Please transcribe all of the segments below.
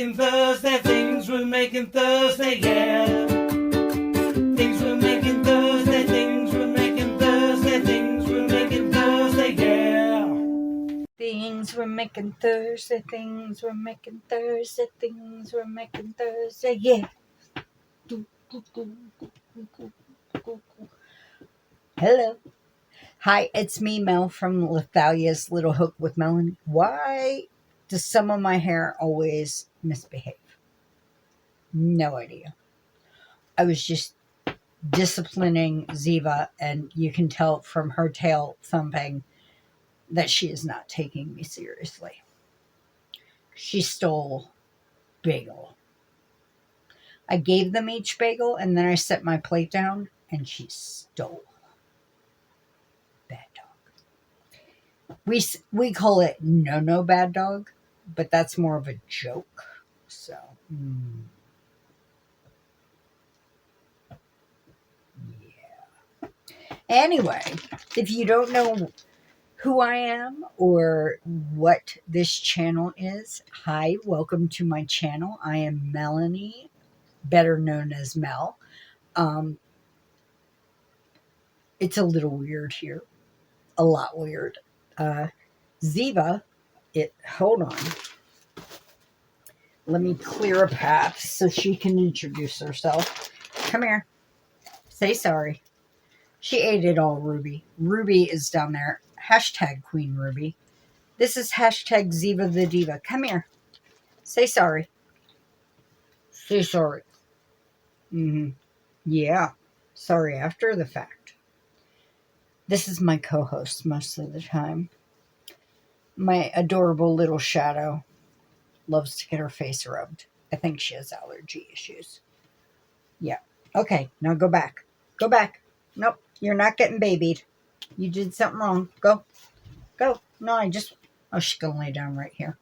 making Thursday, things we're making Thursday, yeah. Things we're making Thursday, things we're making Thursday, things we're making Thursday, yeah. Things we're making Thursday, things we're making Thursday, things we're making Thursday, yeah. Hello. Hi, it's me, Mel, from Lithalia's Little Hook with Melanie. Why does some of my hair always misbehave? No idea. I was just disciplining Ziva, and you can tell from her tail thumping that she is not taking me seriously. She stole bagel. I gave them each bagel, and then I set my plate down, and she stole. Bad dog. We call it no bad dog, but that's more of a joke. So, yeah. Anyway, if you don't know who I am or what this channel is, hi, welcome to my channel. I am Melanie, better known as Mel. It's a little weird here, a lot weird. Ziva, hold on. Let me clear a path so she can introduce herself. Come here. Say sorry. She ate it all, Ruby. Ruby is down there. Hashtag Queen Ruby. This is hashtag Ziva the Diva. Come here. Say sorry. Say sorry. Yeah. Sorry after the fact. This is my co-host most of the time. My adorable little shadow loves to get her face rubbed. I think she has allergy issues. Yeah. Okay, now go back. Go back. Nope, you're not getting babied. You did something wrong. Go. Go. No, oh, she's going to lay down right here.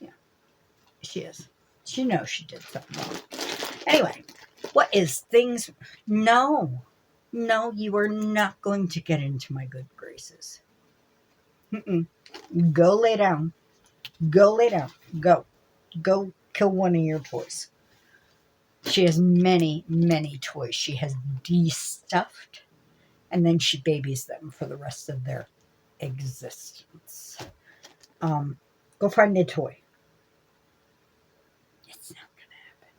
Yeah, she is. She knows she did something wrong. Anyway, what is things? No, you are not going to get into my good graces. Go lay down. Go lay down. Go kill one of your toys. She has many, many toys. She has de-stuffed, and then she babies them for the rest of their existence. Go find a toy. It's not going to happen.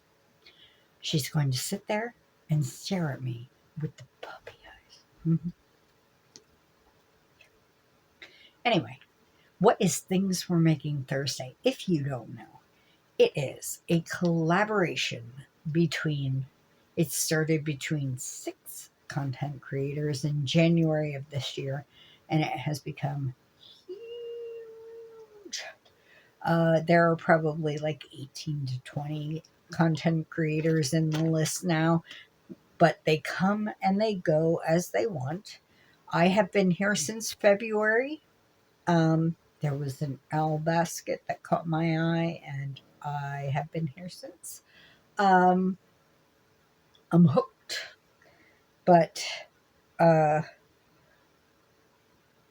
She's going to sit there and stare at me with the puppy eyes. Anyway, what is Things We're Making Thursday? If you don't know, it is a collaboration it started between 6 content creators in January of this year, and it has become huge. There are probably like 18 to 20 content creators in the list now, but they come and they go as they want. I have been here since February. There was an owl basket that caught my eye, and I have been here since. I'm hooked. But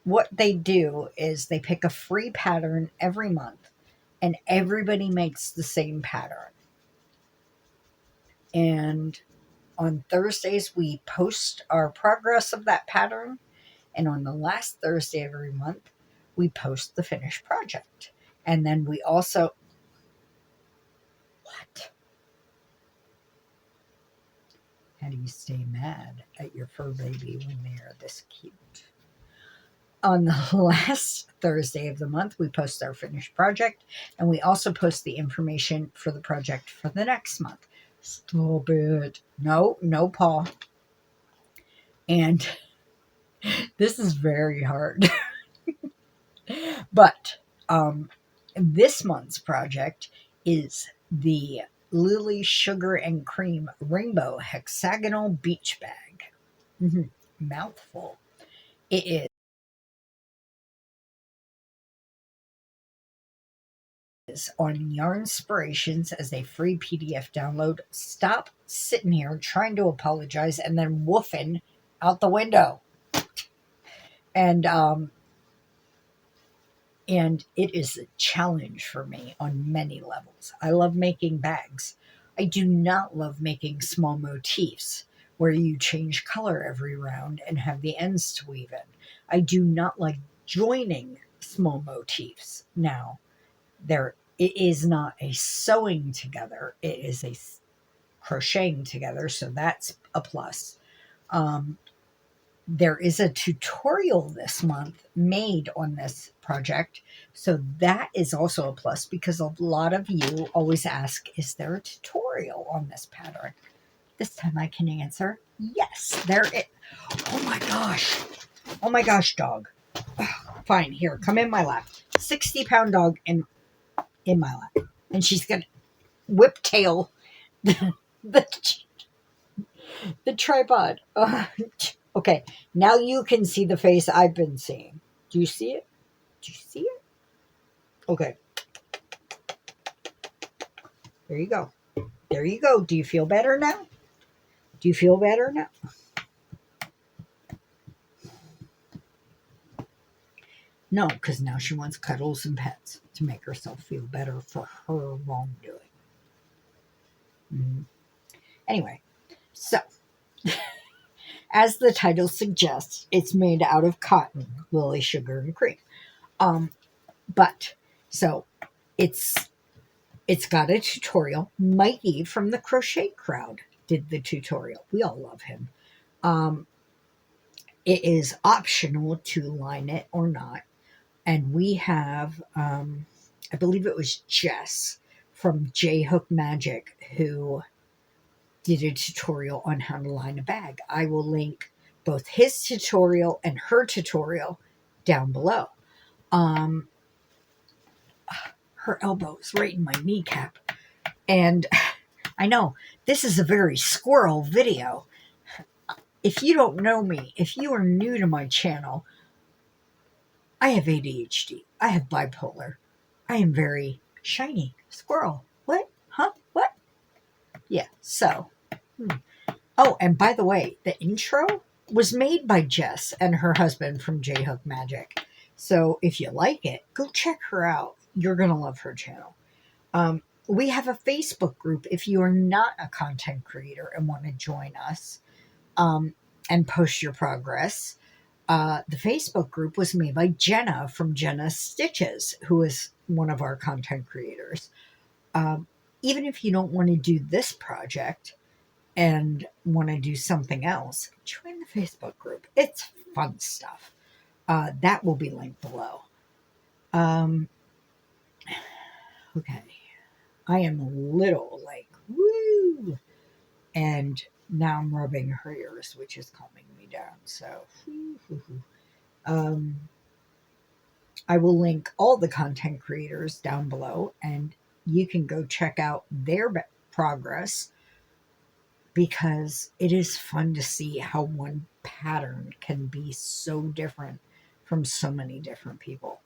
what they do is they pick a free pattern every month, and everybody makes the same pattern. And on Thursdays, we post our progress of that pattern. And on the last Thursday of every month, we post the finished project. And then we also... What? How do you stay mad at your fur baby when they are this cute? On the last Thursday of the month, we post our finished project, and we also post the information for the project for the next month. Stop it. No, Paul. And this is very hard. But this month's project is the Lily Sugar and Cream Rainbow Hexagonal Beach Bag. Mouthful. It is on Yarnspirations as a free PDF download. Stop sitting here trying to apologize and then woofing out the window. And And it is a challenge for me on many levels. I love making bags. I do not love making small motifs where you change color every round and have the ends to weave in. I do not like joining small motifs. Now, there it is not a sewing together, it is a crocheting together, so that's a plus. Um, there is a tutorial this month made on this project. So that is also a plus because a lot of you always ask, is there a tutorial on this pattern? This time I can answer, yes, there is. Oh my gosh. Oh my gosh, dog. Fine, here, come in my lap. 60-pound dog in my lap. And she's going to whip tail the, the, the tripod. Okay, now you can see the face I've been seeing. Do you see it? Do you see it? Okay. There you go. There you go. Do you feel better now? Do you feel better now? No, because now she wants cuddles and pets to make herself feel better for her wrongdoing. Mm-hmm. Anyway, so as the title suggests, it's made out of cotton, lily, sugar, and cream. But so it's got a tutorial. Mikey from the Crochet Crowd did the tutorial. We all love him. It is optional to line it or not. And we have, I believe it was Jess from J Hook Magic who did a tutorial on how to line a bag. I will link both his tutorial and her tutorial down below. Her elbow is right in my kneecap. And I know this is a very squirrel video. If you don't know me, if you are new to my channel, I have ADHD. I have bipolar. I am very shiny. Squirrel. What? Huh? What? Yeah, so. Oh, and by the way, the intro was made by Jess and her husband from J Hook Magic. So if you like it, go check her out. You're going to love her channel. We have a Facebook group if you are not a content creator and want to join us and post your progress. The Facebook group was made by Jenna from Jenna Stitches, who is one of our content creators. Even if you don't want to do this project and want to do something else, join the Facebook group. It's fun stuff. That will be linked below. Okay. I am a little like, woo! And now I'm rubbing her ears, which is calming me down. So, I will link all the content creators down below, and you can go check out their progress because it is fun to see how one pattern can be so different from so many different people.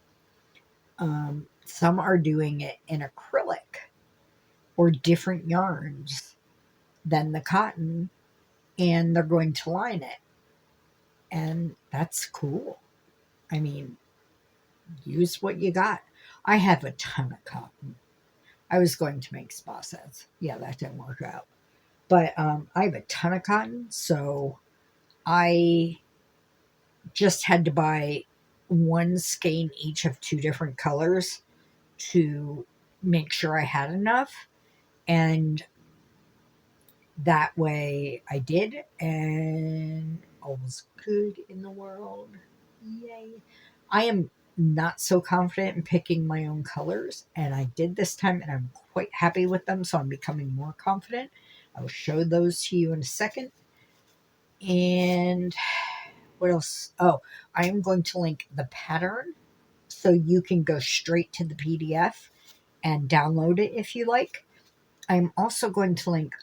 Some are doing it in acrylic or different yarns than the cotton, and they're going to line it. And that's cool. I mean, use what you got. I have a ton of cotton. I was going to make spa sets. Yeah, that didn't work out. But I have a ton of cotton, so I just had to buy one skein each of 2 different colors to make sure I had enough. And that way I did, and all was good in the world. Yay. I am not so confident in picking my own colors, and I did this time, and I'm quite happy with them, so I'm becoming more confident. I will show those to you in a second. And what else? Oh, I am going to link the pattern so you can go straight to the PDF and download it if you like. I'm also going to link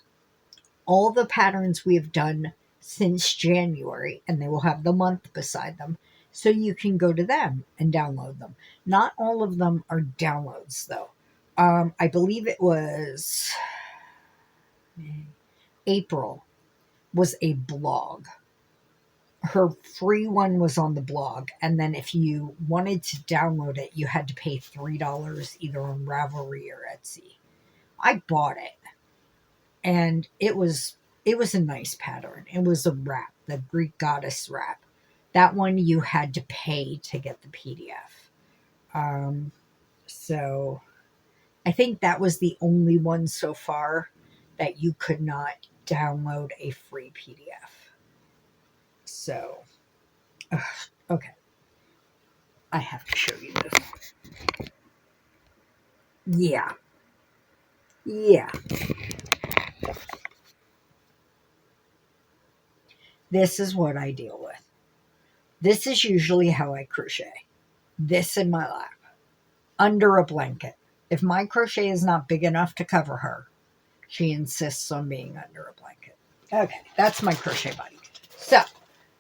all the patterns we have done since January, and they will have the month beside them, so you can go to them and download them. Not all of them are downloads, though. I believe it was April was a blog. her free one was on the blog, and then if you wanted to download it, you had to pay $3 either on Ravelry or Etsy. I bought it, and it was a nice pattern. It was a wrap, the Greek goddess wrap. That one you had to pay to get the PDF. So I think that was the only one so far that you could not download a free PDF. So, okay, I have to show you this. Yeah, yeah. This is what I deal with. This is usually how I crochet. This in my lap, under a blanket. If my crochet is not big enough to cover her, she insists on being under a blanket. Okay, that's my crochet buddy. So,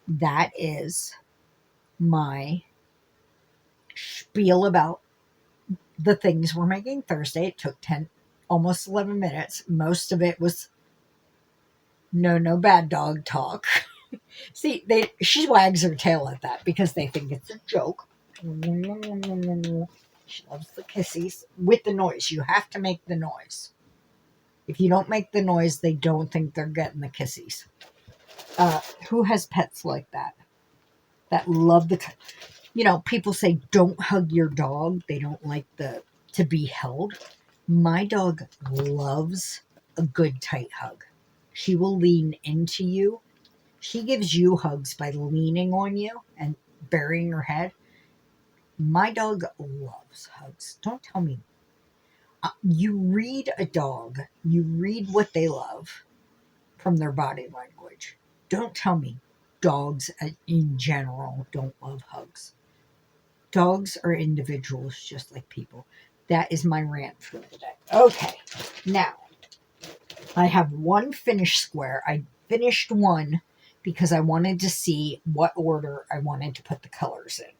that is my spiel about the things we're making Thursday. It took 10, almost 11 minutes. Most of it was no bad dog talk. See, she wags her tail at that because they think it's a joke. She loves the kissies with the noise. You have to make the noise. If you don't make the noise, they don't think they're getting the kissies. Who has pets like that? That love the... people say don't hug your dog. They don't like to be held. My dog loves a good tight hug. She will lean into you. She gives you hugs by leaning on you and burying her head. My dog loves hugs. Don't tell me. You read a dog, you read what they love from their body language. Don't tell me dogs in general don't love hugs. Dogs are individuals just like people. That is my rant for the day. Okay, now I have one finished square. I finished one because I wanted to see what order I wanted to put the colors in.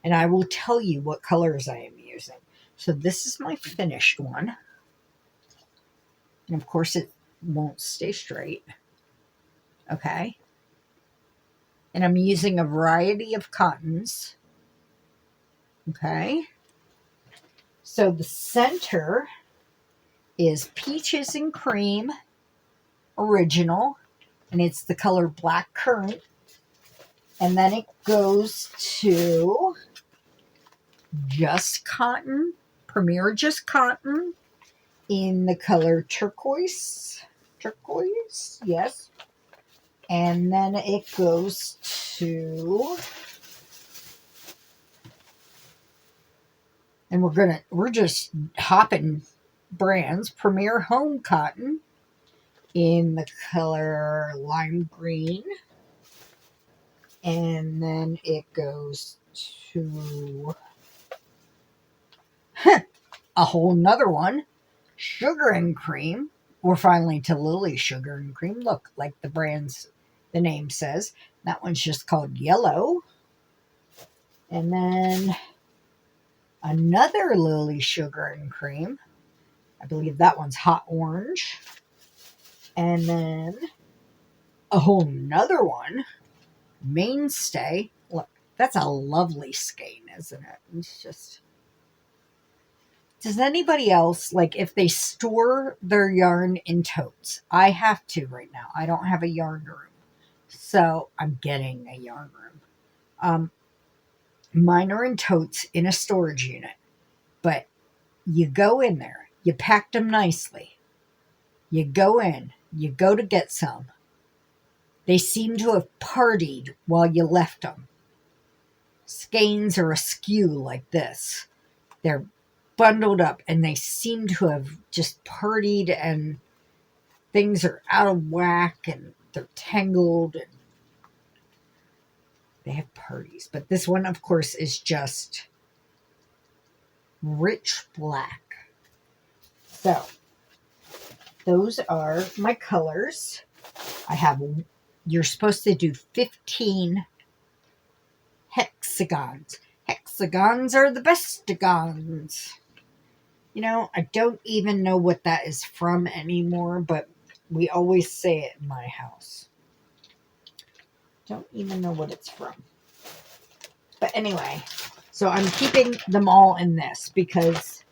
And I will tell you what colors I am using. So this is my finished one. And of course it won't stay straight. Okay. And I'm using a variety of cottons. Okay. So the center is Peaches and Cream Original. And it's the color Black Currant. And then it goes to Just Cotton, Premier Just Cotton, in the color turquoise, yes. And then it goes to, and we're just hopping brands, Premier Home Cotton, in the color lime green. And then it goes to a whole nother one, Sugar and Cream. We're finally to Lily Sugar and Cream. Look, like the name says. That one's just called Yellow. And then another Lily Sugar and Cream. I believe that one's Hot Orange. And then a whole nother one, Mainstay. Look, that's a lovely skein, isn't it? It's just... Does anybody else, like, if they store their yarn in totes? I have to right now. I don't have a yarn room. So I'm getting a yarn room. Mine are in totes in a storage unit. But you go in there. You packed them nicely. You go in. You go to get some. They seem to have partied while you left them. Skeins are askew like this. They're bundled up and they seem to have just partied and things are out of whack and they're tangled and they have parties. But this one, of course, is just rich black. So those are my colors. You're supposed to do 15 hexagons. Hexagons are the bestagons. I don't even know what that is from anymore, but we always say it in my house. Don't even know what it's from. But anyway, so I'm keeping them all in this because,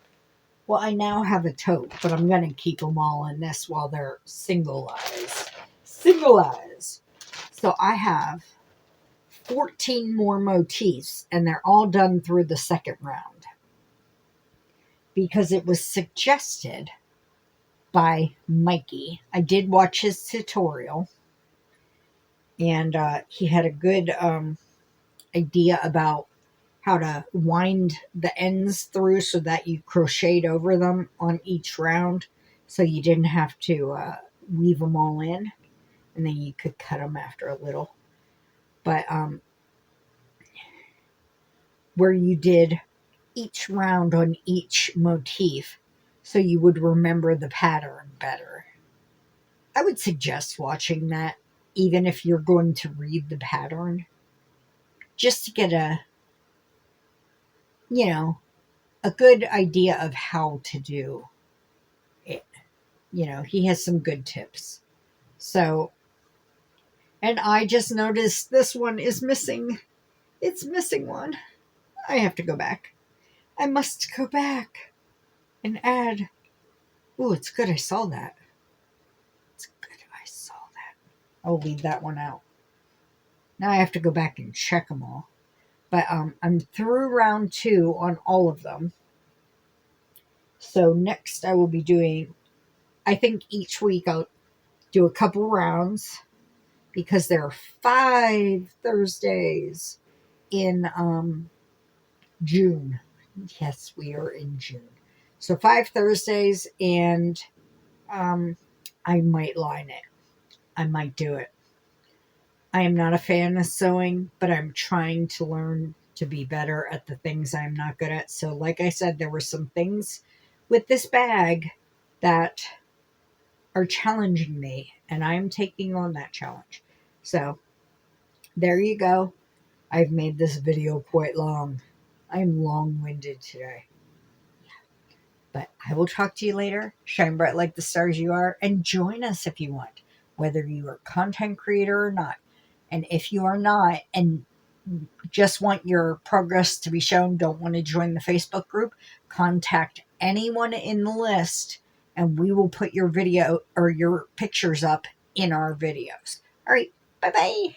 well, I now have a tote, but I'm going to keep them all in this while they're single eyes. Single eyes. So I have 14 more motifs, and they're all done through the second round because it was suggested by Mikey. I did watch his tutorial, and he had a good idea about how to wind the ends through so that you crocheted over them on each round, so you didn't have to weave them all in, and then you could cut them after a little. But where you did each round on each motif so you would remember the pattern better. I would suggest watching that, even if you're going to read the pattern, just to get a good idea of how to do it. He has some good tips. So, and I just noticed this one is missing. It's missing one. I have to go back. I must go back and add. Oh, it's good I saw that. It's good I saw that. I'll leave that one out. Now I have to go back and check them all. But I'm through round 2 on all of them. So next I will be doing, I think each week I'll do a couple rounds because there are 5 Thursdays in June. Yes, we are in June. So 5 Thursdays, and I might line it. I might do it. I am not a fan of sewing, but I'm trying to learn to be better at the things I'm not good at. So like I said, there were some things with this bag that are challenging me, and I'm taking on that challenge. So there you go. I've made this video quite long. I'm long-winded today. But I will talk to you later. Shine bright like the stars you are, and join us if you want, whether you are a content creator or not. And if you are not and just want your progress to be shown, don't want to join the Facebook group, contact anyone in the list and we will put your video or your pictures up in our videos. All right, bye-bye.